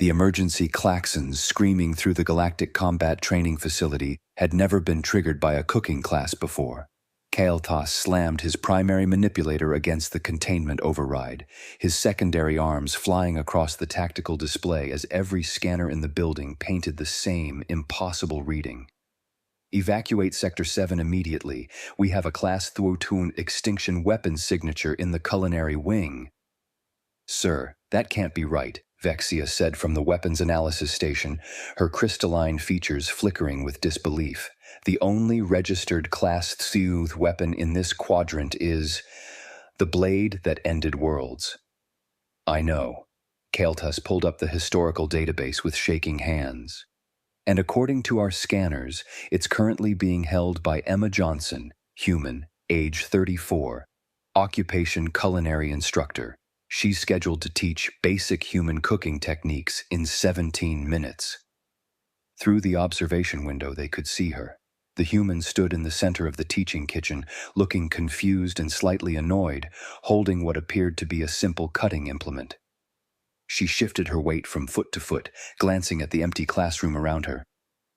The emergency klaxons screaming through the Galactic combat training facility had never been triggered by a cooking class before. Kael'thas slammed his primary manipulator against the containment override, his secondary arms flying across the tactical display as every scanner in the building painted the same impossible reading. Evacuate Sector 7 immediately. We have a Class Thuotun extinction weapons signature in the culinary wing. Sir, that can't be right, Vexia said from the weapons analysis station, her crystalline features flickering with disbelief. The only registered Class Thuoth weapon in this quadrant is the blade that ended worlds. I know. Kael'thas pulled up the historical database with shaking hands. And according to our scanners, it's currently being held by Emma Johnson, human, age 34, occupation culinary instructor. She's scheduled to teach basic human cooking techniques in 17 minutes. Through the observation window, they could see her. The human stood in the center of the teaching kitchen, looking confused and slightly annoyed, holding what appeared to be a simple cutting implement. She shifted her weight from foot to foot, glancing at the empty classroom around her.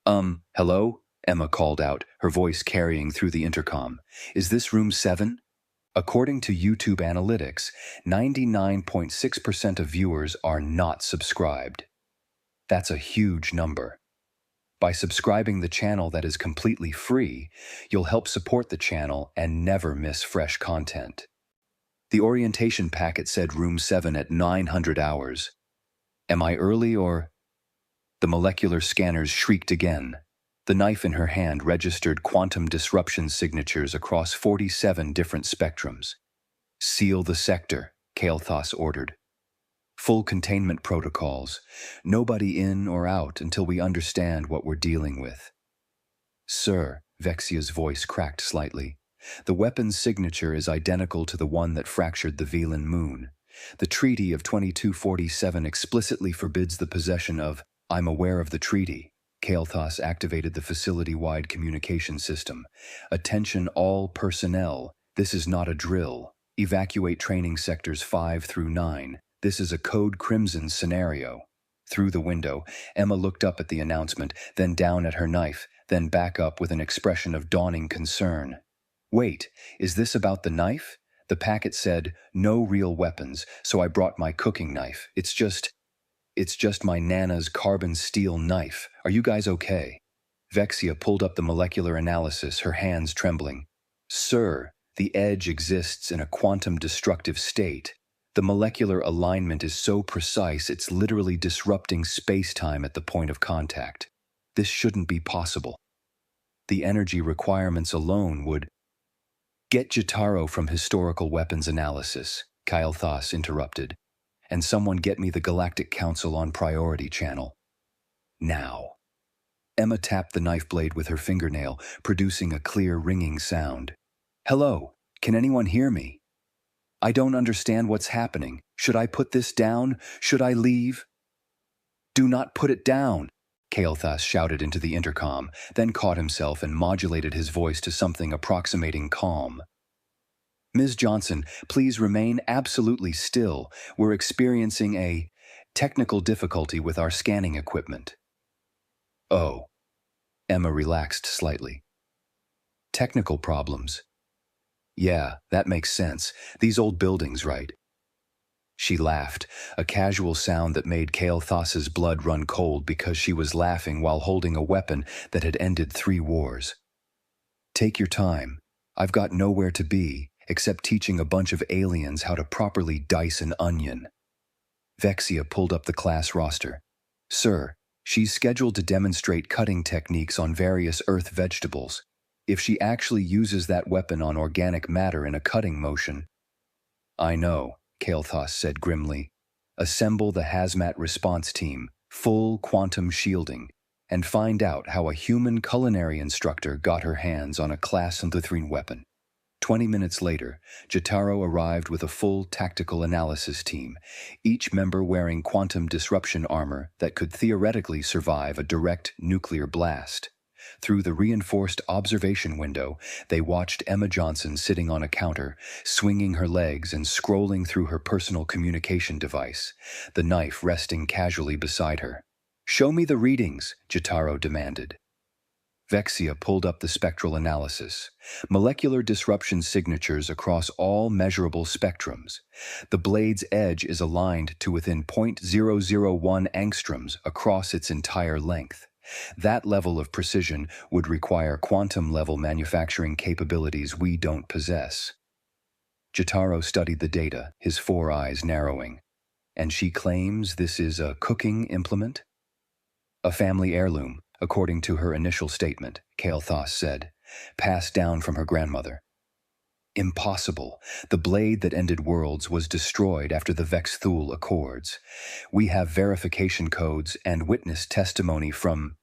Hello? Emma called out, her voice carrying through the intercom. Is this room 7? According to YouTube analytics, 99.6% of viewers are not subscribed. That's a huge number. By subscribing the channel that is completely free, you'll help support the channel and never miss fresh content. The orientation packet said room 7 at 900 hours. Am I early or? The molecular scanners shrieked again. The knife in her hand registered quantum disruption signatures across 47 different spectrums. Seal the sector, Kael'thas ordered. Full containment protocols. Nobody in or out until we understand what we're dealing with. Sir, Vexia's voice cracked slightly. The weapon's signature is identical to the one that fractured the Velan moon. The Treaty of 2247 explicitly forbids the possession of. I'm aware of the treaty. Kael'thas activated the facility-wide communication system. Attention all personnel. This is not a drill. Evacuate training sectors 5 through 9. This is a Code Crimson scenario. Through the window, Emma looked up at the announcement, then down at her knife, then back up with an expression of dawning concern. Wait, is this about the knife? The packet said, no real weapons, so I brought my cooking knife. It's just my Nana's carbon steel knife. Are you guys okay? Vexia pulled up the molecular analysis, her hands trembling. Sir, the edge exists in a quantum destructive state. The molecular alignment is so precise it's literally disrupting space-time at the point of contact. This shouldn't be possible. The energy requirements alone would... Get Jotaro from historical weapons analysis, Kael'thas interrupted. And someone get me the Galactic Council on Priority channel. Now. Emma tapped the knife blade with her fingernail, producing a clear ringing sound. Hello, can anyone hear me? I don't understand what's happening. Should I put this down? Should I leave? Do not put it down, Kael'thas shouted into the intercom, then caught himself and modulated his voice to something approximating calm. Ms. Johnson, please remain absolutely still. We're experiencing a technical difficulty with our scanning equipment. Oh. Emma relaxed slightly. Technical problems. Yeah, that makes sense. These old buildings, right? She laughed, a casual sound that made Kael'thas's blood run cold because she was laughing while holding a weapon that had ended 3 wars. Take your time. I've got nowhere to be, except teaching a bunch of aliens how to properly dice an onion. Vexia pulled up the class roster. Sir, she's scheduled to demonstrate cutting techniques on various Earth vegetables. If she actually uses that weapon on organic matter in a cutting motion... I know, Kael'thas said grimly. Assemble the hazmat response team, full quantum shielding, and find out how a human culinary instructor got her hands on a Class Thuotun weapon. 20 minutes later, Jotaro arrived with a full tactical analysis team, each member wearing quantum disruption armor that could theoretically survive a direct nuclear blast. Through the reinforced observation window, they watched Emma Johnson sitting on a counter, swinging her legs and scrolling through her personal communication device, the knife resting casually beside her. "Show me the readings," Jotaro demanded. Vexia pulled up the spectral analysis. Molecular disruption signatures across all measurable spectrums. The blade's edge is aligned to within 0.001 angstroms across its entire length. That level of precision would require quantum-level manufacturing capabilities we don't possess. Jotaro studied the data, his 4 eyes narrowing. "And she claims this is a cooking implement?" "A family heirloom, according to her initial statement," Kael'thas said, "passed down from her grandmother." "Impossible. The blade that ended worlds was destroyed after the Vex-Thule Accords. We have verification codes and witness testimony from—"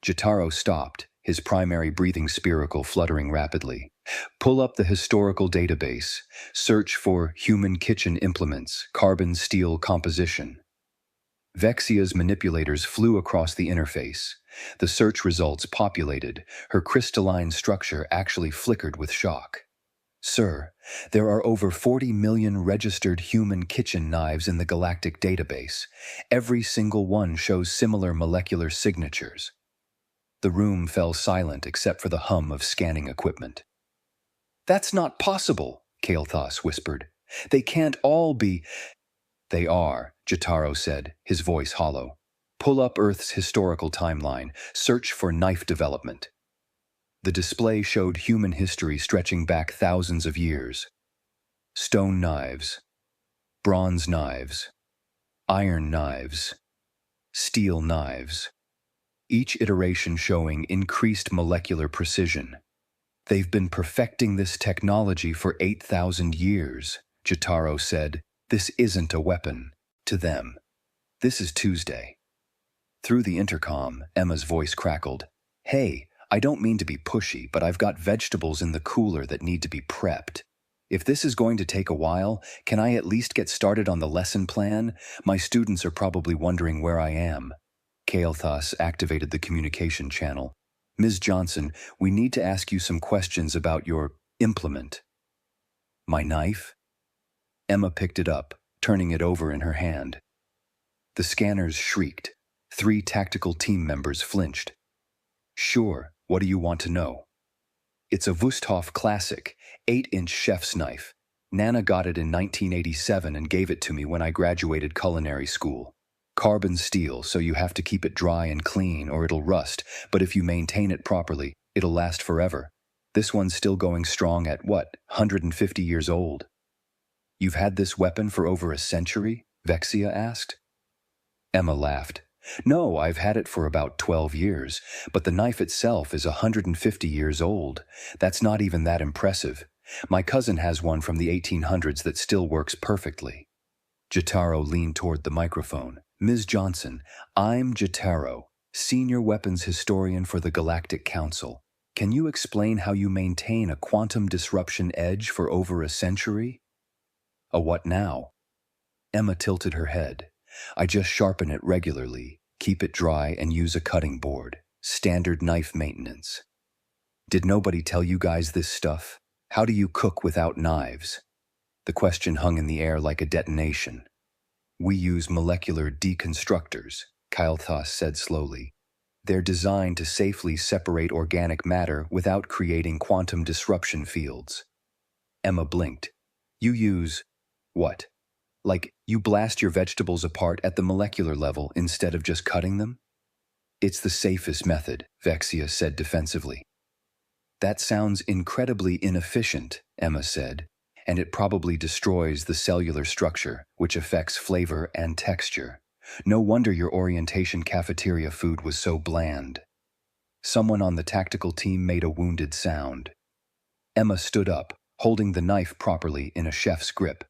Jotaro stopped, his primary breathing spiracle fluttering rapidly. "Pull up the historical database. Search for human kitchen implements, carbon steel composition." Vexia's manipulators flew across the interface. The search results populated. Her crystalline structure actually flickered with shock. "Sir, there are over 40 million registered human kitchen knives in the Galactic database. Every single one shows similar molecular signatures." The room fell silent except for the hum of scanning equipment. "That's not possible," Kael'thas whispered. "They can't all be—" "They are," Jotaro said, his voice hollow. "Pull up Earth's historical timeline. Search for knife development." The display showed human history stretching back thousands of years. Stone knives, bronze knives, iron knives, steel knives. Each iteration showing increased molecular precision. "They've been perfecting this technology for 8,000 years, Jotaro said. "This isn't a weapon. To them. This is Tuesday." Through the intercom, Emma's voice crackled. "Hey, I don't mean to be pushy, but I've got vegetables in the cooler that need to be prepped. If this is going to take a while, can I at least get started on the lesson plan? My students are probably wondering where I am." Kael'thas activated the communication channel. "Ms. Johnson, we need to ask you some questions about your implement." "My knife?" Emma picked it up, turning it over in her hand. The scanners shrieked. 3 tactical team members flinched. "Sure, what do you want to know?" "It's a Wusthof Classic, 8-inch chef's knife. Nana got it in 1987 and gave it to me when I graduated culinary school. Carbon steel, so you have to keep it dry and clean or it'll rust, but if you maintain it properly, it'll last forever. This one's still going strong at, 150 years old." "You've had this weapon for over a century?" Vexia asked. Emma laughed. "No, I've had it for about 12 years, but the knife itself is 150 years old. That's not even that impressive. My cousin has one from the 1800s that still works perfectly." Jotaro leaned toward the microphone. "Ms. Johnson, I'm Jotaro, Senior Weapons Historian for the Galactic Council. Can you explain how you maintain a quantum disruption edge for over a century?" "A what now?" Emma tilted her head. "I just sharpen it regularly, keep it dry, and use a cutting board. Standard knife maintenance." "Did nobody tell you guys this stuff? How do you cook without knives?" The question hung in the air like a detonation. "We use molecular deconstructors," Kael'thas said slowly. "They're designed to safely separate organic matter without creating quantum disruption fields." Emma blinked. "You use what? Like, you blast your vegetables apart at the molecular level instead of just cutting them?" "It's the safest method," Vexia said defensively. "That sounds incredibly inefficient," Emma said, "and it probably destroys the cellular structure, which affects flavor and texture. No wonder your orientation cafeteria food was so bland." Someone on the tactical team made a wounded sound. Emma stood up, holding the knife properly in a chef's grip.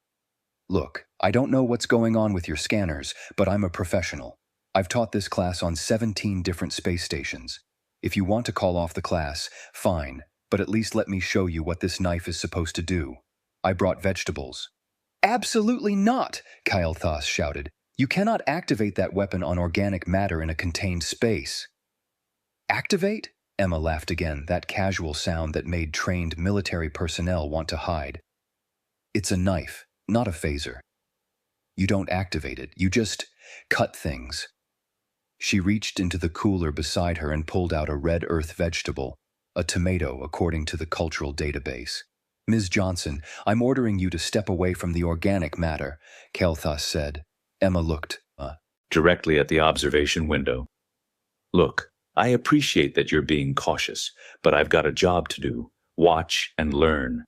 "Look, I don't know what's going on with your scanners, but I'm a professional. I've taught this class on 17 different space stations. If you want to call off the class, fine, but at least let me show you what this knife is supposed to do. I brought vegetables." "Absolutely not!" Kael'thas shouted. "You cannot activate that weapon on organic matter in a contained space." "Activate?" Emma laughed again, that casual sound that made trained military personnel want to hide. It's a knife, not a phaser. You don't activate it, you just cut things. She reached into the cooler beside her and pulled out a red earth vegetable, a tomato according to the cultural database. Ms. Johnson, I'm ordering you to step away from the organic matter, Kelthas said. Emma looked directly at the observation window. Look, I appreciate that you're being cautious, but I've got a job to do. Watch and learn.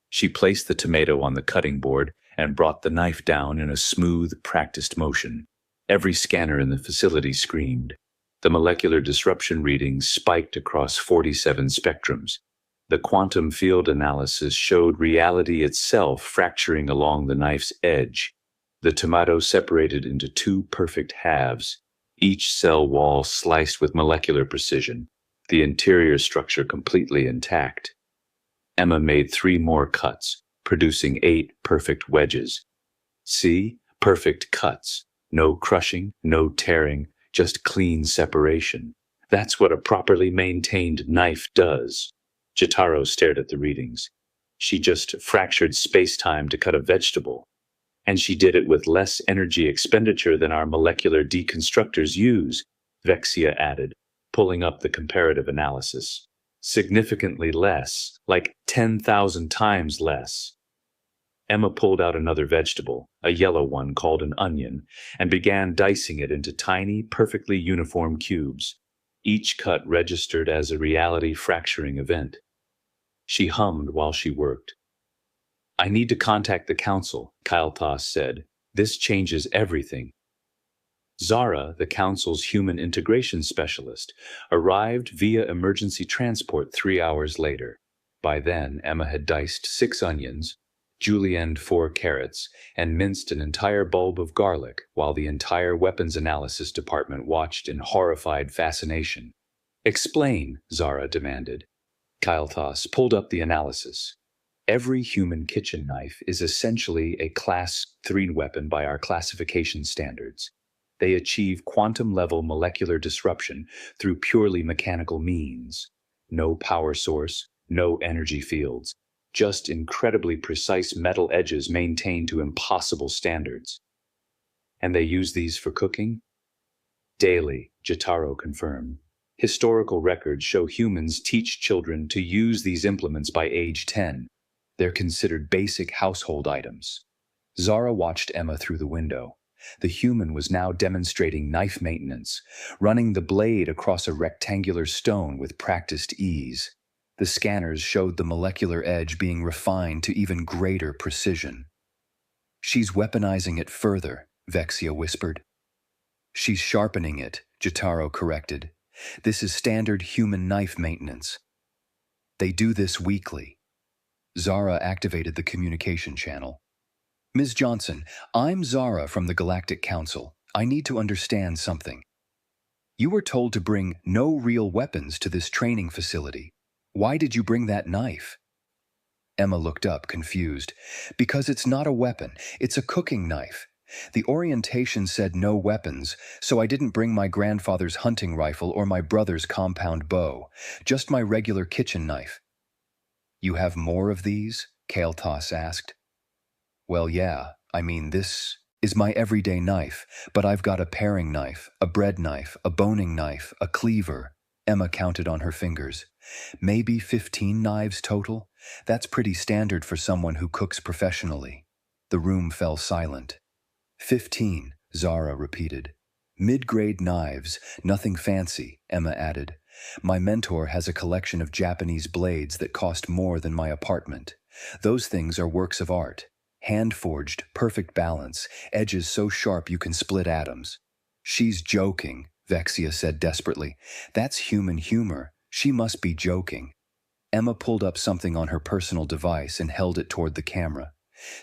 She placed the tomato on the cutting board and brought the knife down in a smooth, practiced motion. Every scanner in the facility screamed. The molecular disruption readings spiked across 47 spectrums. The quantum field analysis showed reality itself fracturing along the knife's edge. The tomato separated into two perfect halves, each cell wall sliced with molecular precision, the interior structure completely intact. Emma made 3 more cuts, producing 8 perfect wedges. See? Perfect cuts. No crushing, no tearing, just clean separation. That's what a properly maintained knife does. Jotaro stared at the readings. She just fractured space-time to cut a vegetable. And she did it with less energy expenditure than our molecular deconstructors use, Vexia added, pulling up the comparative analysis. Significantly less, like 10,000 times less. Emma pulled out another vegetable, a yellow one called an onion, and began dicing it into tiny, perfectly uniform cubes. Each cut registered as a reality fracturing event. She hummed while she worked. I need to contact the council, Kelthas said. This changes everything. Zara, the council's human integration specialist, arrived via emergency transport 3 hours later. By then, Emma had diced 6 onions, julienned 4 carrots, and minced an entire bulb of garlic, while the entire weapons analysis department watched in horrified fascination. Explain, Zara demanded. Kelthas pulled up the analysis. Every human kitchen knife is essentially a Class 3 weapon by our classification standards. They achieve quantum-level molecular disruption through purely mechanical means. No power source, no energy fields, just incredibly precise metal edges maintained to impossible standards. And they use these for cooking? Daily, Jotaro confirmed. Historical records show humans teach children to use these implements by age 10. They're considered basic household items. Zara watched Emma through the window. The human was now demonstrating knife maintenance, running the blade across a rectangular stone with practiced ease. The scanners showed the molecular edge being refined to even greater precision. She's weaponizing it further, Vexia whispered. She's sharpening it, Jotaro corrected. This is standard human knife maintenance. They do this weekly. Zara activated the communication channel. Ms. Johnson, I'm Zara from the Galactic Council. I need to understand something. You were told to bring no real weapons to this training facility. Why did you bring that knife? Emma looked up, confused. Because it's not a weapon, it's a cooking knife. The orientation said no weapons, so I didn't bring my grandfather's hunting rifle or my brother's compound bow, just my regular kitchen knife. You have more of these? Kelthas asked. Well, yeah, I mean, this is my everyday knife, but I've got a paring knife, a bread knife, a boning knife, a cleaver. Emma counted on her fingers. Maybe 15 knives total? That's pretty standard for someone who cooks professionally. The room fell silent. 15, Zara repeated. Mid-grade knives, nothing fancy, Emma added. My mentor has a collection of Japanese blades that cost more than my apartment. Those things are works of art. Hand-forged, perfect balance, edges so sharp you can split atoms. She's joking, Vexia said desperately. That's human humor. She must be joking. Emma pulled up something on her personal device and held it toward the camera.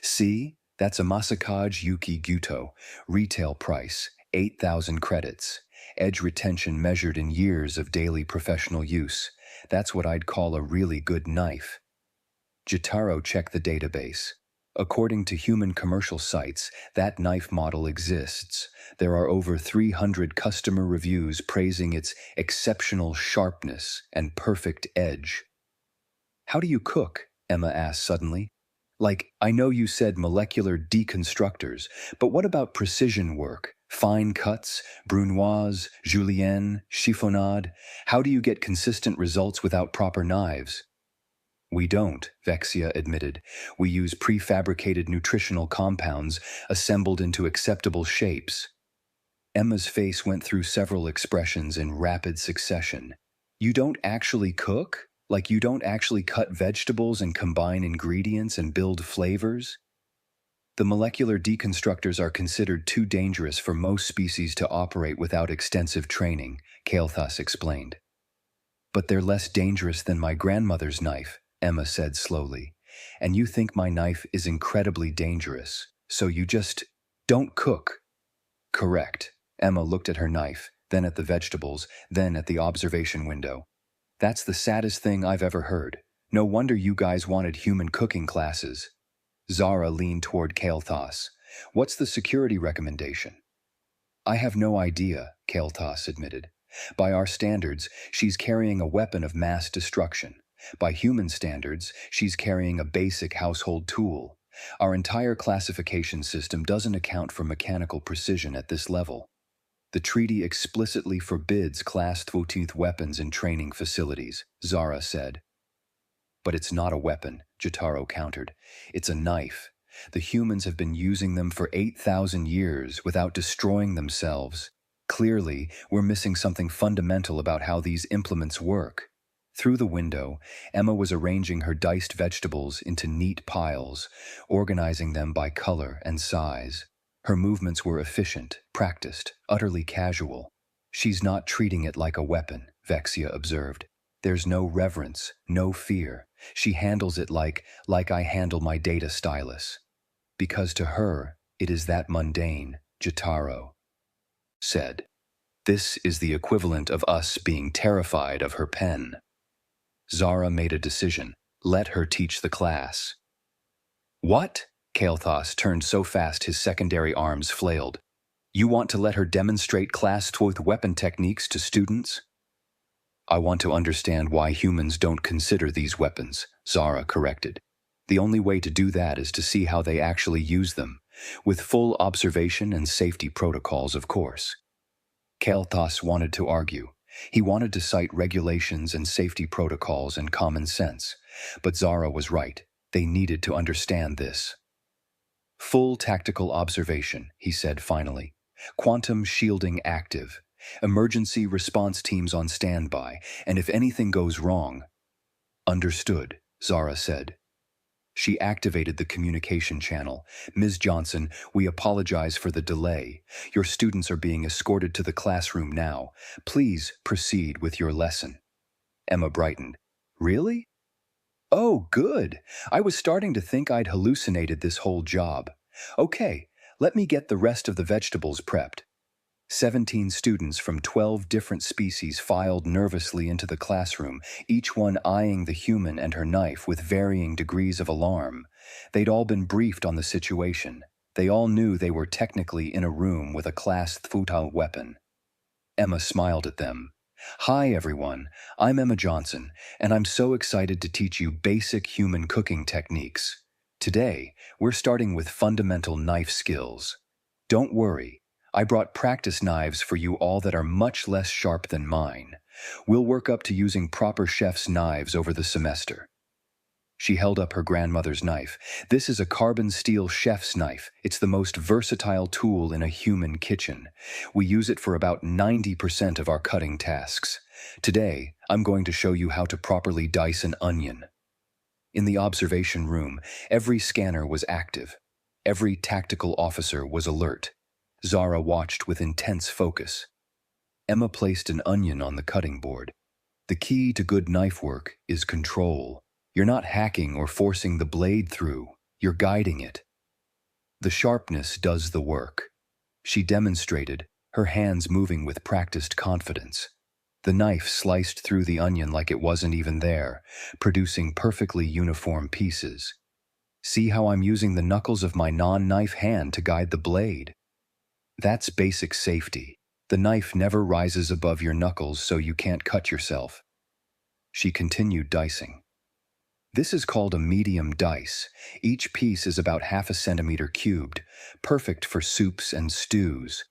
See? That's a Masakage Yuki Gyuto. Retail price, 8,000 credits. Edge retention measured in years of daily professional use. That's what I'd call a really good knife. Jotaro checked the database. According to human commercial sites, that knife model exists. There are over 300 customer reviews praising its exceptional sharpness and perfect edge. How do you cook? Emma asked suddenly. Like, I know you said molecular deconstructors, but what about precision work? Fine cuts, brunoise, julienne, chiffonnade? How do you get consistent results without proper knives? We don't, Vexia admitted. We use prefabricated nutritional compounds assembled into acceptable shapes. Emma's face went through several expressions in rapid succession. You don't actually cook? Like you don't actually cut vegetables and combine ingredients and build flavors? The molecular deconstructors are considered too dangerous for most species to operate without extensive training, Kael'thas explained. But they're less dangerous than my grandmother's knife, Emma said slowly. And you think my knife is incredibly dangerous, so you just don't cook. Correct. Emma looked at her knife, then at the vegetables, then at the observation window. That's the saddest thing I've ever heard. No wonder you guys wanted human cooking classes. Zara leaned toward Kael'thas. What's the security recommendation? I have no idea, Kael'thas admitted. By our standards, she's carrying a weapon of mass destruction. By human standards, she's carrying a basic household tool. Our entire classification system doesn't account for mechanical precision at this level. The treaty explicitly forbids Class 2 weapons in training facilities, Zara said. But it's not a weapon, Jotaro countered. It's a knife. The humans have been using them for 8,000 years without destroying themselves. Clearly, we're missing something fundamental about how these implements work. Through the window, Emma was arranging her diced vegetables into neat piles, organizing them by color and size. Her movements were efficient, practiced, utterly casual. She's not treating it like a weapon, Vexia observed. There's no reverence, no fear. She handles it like I handle my data stylus. Because to her, it is that mundane, Jotaro said. This is the equivalent of us being terrified of her pen. Zara made a decision. Let her teach the class. What? Kael'thas turned so fast his secondary arms flailed. You want to let her demonstrate Class 2 weapon techniques to students? I want to understand why humans don't consider these weapons, Zara corrected. The only way to do that is to see how they actually use them, with full observation and safety protocols, of course. Kael'thas wanted to argue. He wanted to cite regulations and safety protocols and common sense, but Zara was right. They needed to understand this. Full tactical observation, he said finally. Quantum shielding active. Emergency response teams on standby, and if anything goes wrong... Understood, Zara said. She activated the communication channel. Ms. Johnson, we apologize for the delay. Your students are being escorted to the classroom now. Please proceed with your lesson. Emma brightened. Really? Oh, good. I was starting to think I'd hallucinated this whole job. Okay, let me get the rest of the vegetables prepped. 17 students from 12 different species filed nervously into the classroom, each one eyeing the human and her knife with varying degrees of alarm. They'd all been briefed on the situation. They all knew they were technically in a room with a Class 2 weapon. Emma smiled at them. Hi, everyone. I'm Emma Johnson, and I'm so excited to teach you basic human cooking techniques. Today, we're starting with fundamental knife skills. Don't worry. I brought practice knives for you all that are much less sharp than mine. We'll work up to using proper chef's knives over the semester. She held up her grandmother's knife. This is a carbon steel chef's knife. It's the most versatile tool in a human kitchen. We use it for about 90% of our cutting tasks. Today, I'm going to show you how to properly dice an onion. In the observation room, every scanner was active. Every tactical officer was alert. Zara watched with intense focus. Emma placed an onion on the cutting board. The key to good knife work is control. You're not hacking or forcing the blade through. You're guiding it. The sharpness does the work. She demonstrated, her hands moving with practiced confidence. The knife sliced through the onion like it wasn't even there, producing perfectly uniform pieces. See how I'm using the knuckles of my non-knife hand to guide the blade? That's basic safety. The knife never rises above your knuckles so you can't cut yourself. She continued dicing. This is called a medium dice. Each piece is about half a centimeter cubed, perfect for soups and stews.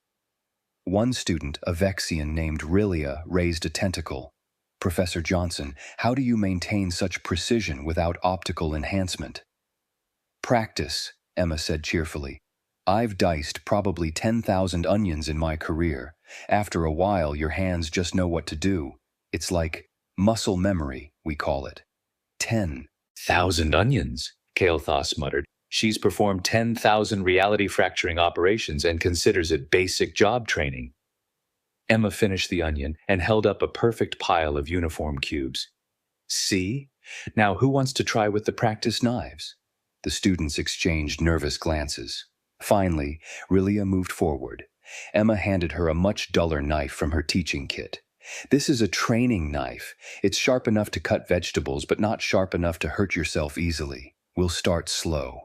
One student, a Vexian named Rilia, raised a tentacle. Professor Johnson, how do you maintain such precision without optical enhancement? Practice, Emma said cheerfully. I've diced probably 10,000 onions in my career. After a while, your hands just know what to do. It's like muscle memory, we call it. 10,000 onions, Kael'thas muttered. She's performed 10,000 reality fracturing operations and considers it basic job training. Emma finished the onion and held up a perfect pile of uniform cubes. See? Now who wants to try with the practice knives? The students exchanged nervous glances. Finally, Rilia moved forward. Emma handed her a much duller knife from her teaching kit. This is a training knife. It's sharp enough to cut vegetables, but not sharp enough to hurt yourself easily. We'll start slow.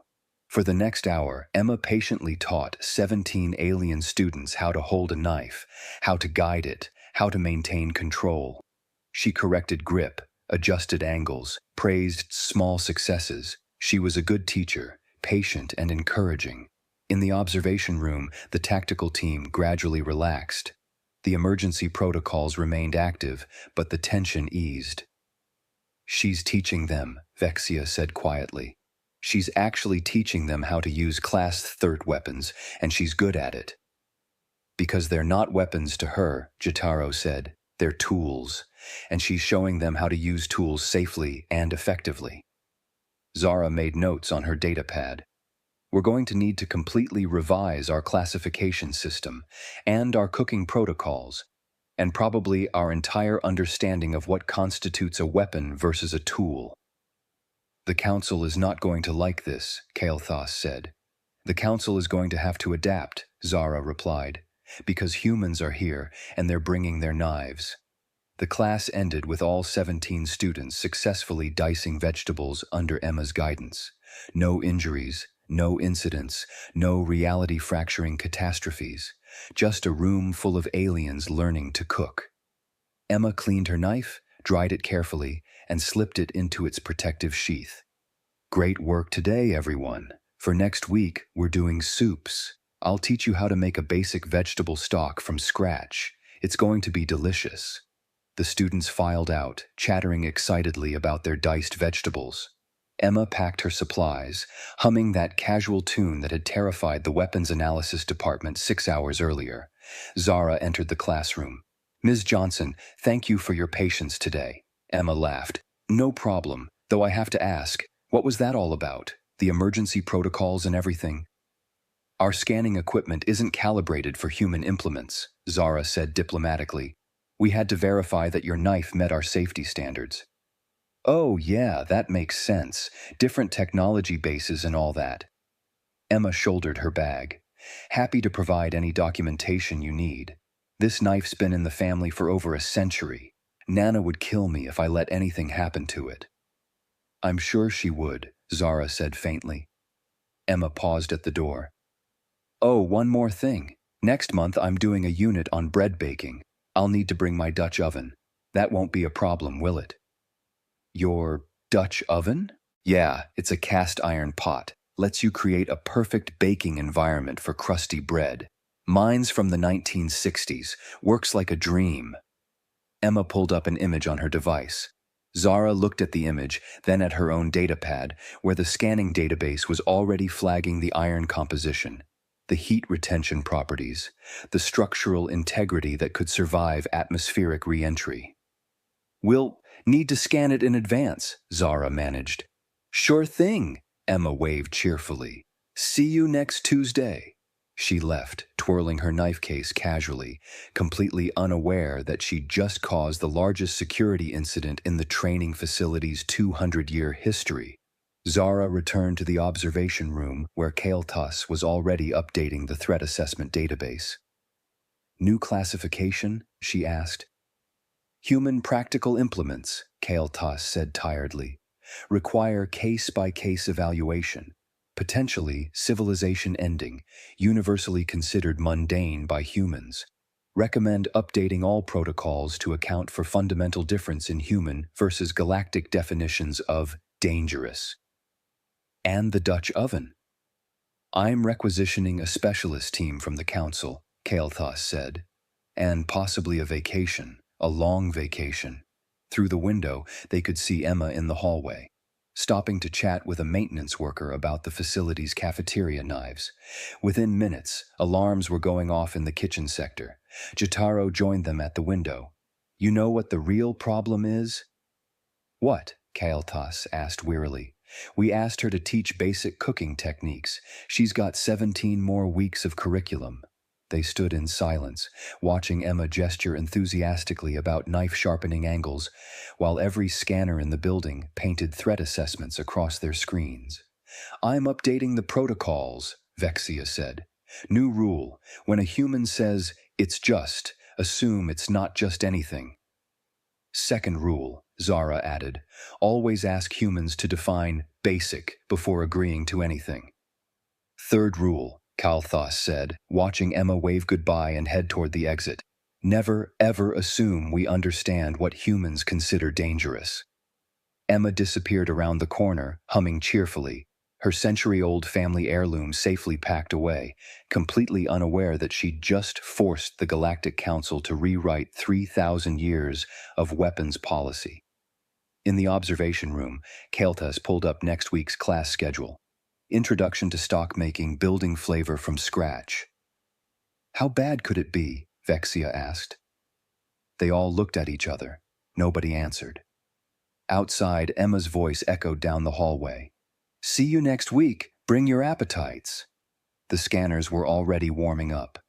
For the next hour, Emma patiently taught 17 alien students how to hold a knife, how to guide it, how to maintain control. She corrected grip, adjusted angles, praised small successes. She was a good teacher, patient and encouraging. In the observation room, the tactical team gradually relaxed. The emergency protocols remained active, but the tension eased. She's teaching them, Vexia said quietly. She's actually teaching them how to use Class 3 weapons, and she's good at it. Because they're not weapons to her, Jotaro said. They're tools, and she's showing them how to use tools safely and effectively. Zara made notes on her datapad. We're going to need to completely revise our classification system and our cooking protocols, and probably our entire understanding of what constitutes a weapon versus a tool. The Council is not going to like this, Kael'thas said. The Council is going to have to adapt, Zara replied, because humans are here and they're bringing their knives. The class ended with all 17 students successfully dicing vegetables under Emma's guidance. No injuries, no incidents, no reality-fracturing catastrophes, just a room full of aliens learning to cook. Emma cleaned her knife, dried it carefully, and slipped it into its protective sheath. Great work today, everyone. For next week, we're doing soups. I'll teach you how to make a basic vegetable stock from scratch. It's going to be delicious. The students filed out, chattering excitedly about their diced vegetables. Emma packed her supplies, humming that casual tune that had terrified the weapons analysis department 6 hours earlier. Zara entered the classroom. Ms. Johnson, thank you for your patience today. Emma laughed. No problem, though I have to ask, what was that all about? The emergency protocols and everything? Our scanning equipment isn't calibrated for human implements, Zara said diplomatically. We had to verify that your knife met our safety standards. Oh, yeah, that makes sense. Different technology bases and all that. Emma shouldered her bag. Happy to provide any documentation you need. This knife's been in the family for over a century. Nana would kill me if I let anything happen to it. I'm sure she would, Zara said faintly. Emma paused at the door. Oh, one more thing. Next month I'm doing a unit on bread baking. I'll need to bring my Dutch oven. That won't be a problem, will it? Your Dutch oven? Yeah, it's a cast iron pot. Lets you create a perfect baking environment for crusty bread. Mine's from the 1960s. Works like a dream. Emma pulled up an image on her device. Zara looked at the image, then at her own datapad, where the scanning database was already flagging the iron composition, the heat retention properties, the structural integrity that could survive atmospheric re-entry. We'll need to scan it in advance, Zara managed. Sure thing, Emma waved cheerfully. See you next Tuesday. She left, twirling her knife case casually, completely unaware that she'd just caused the largest security incident in the training facility's 200-year history. Zara returned to the observation room where Kael'thas was already updating the threat assessment database. New classification? She asked. Human practical implements, Kael'thas said tiredly, require case-by-case evaluation. Potentially civilization ending, universally considered mundane by humans. Recommend updating all protocols to account for fundamental difference in human versus galactic definitions of dangerous. And the Dutch oven. I'm requisitioning a specialist team from the council, Kael'thas said. And possibly a vacation, a long vacation. Through the window, they could see Emma in the hallway, stopping to chat with a maintenance worker about the facility's cafeteria knives. Within minutes, alarms were going off in the kitchen sector. Jotaro joined them at the window. You know what the real problem is? What? Kael'thas asked wearily. We asked her to teach basic cooking techniques. She's got 17 more weeks of curriculum. They stood in silence, watching Emma gesture enthusiastically about knife-sharpening angles, while every scanner in the building painted threat assessments across their screens. I'm updating the protocols, Vexia said. New rule, when a human says, it's just, assume it's not just anything. Second rule, Zara added, always ask humans to define basic before agreeing to anything. Third rule, Kael'thas said, watching Emma wave goodbye and head toward the exit. Never, ever assume we understand what humans consider dangerous. Emma disappeared around the corner, humming cheerfully, her century-old family heirloom safely packed away, completely unaware that she'd just forced the Galactic Council to rewrite 3,000 years of weapons policy. In the observation room, Kael'thas pulled up next week's class schedule. Introduction to stock making building flavor from scratch. How bad could it be? Vexia asked. They all looked at each other. Nobody answered. Outside, Emma's voice echoed down the hallway. See you next week. Bring your appetites. The scanners were already warming up.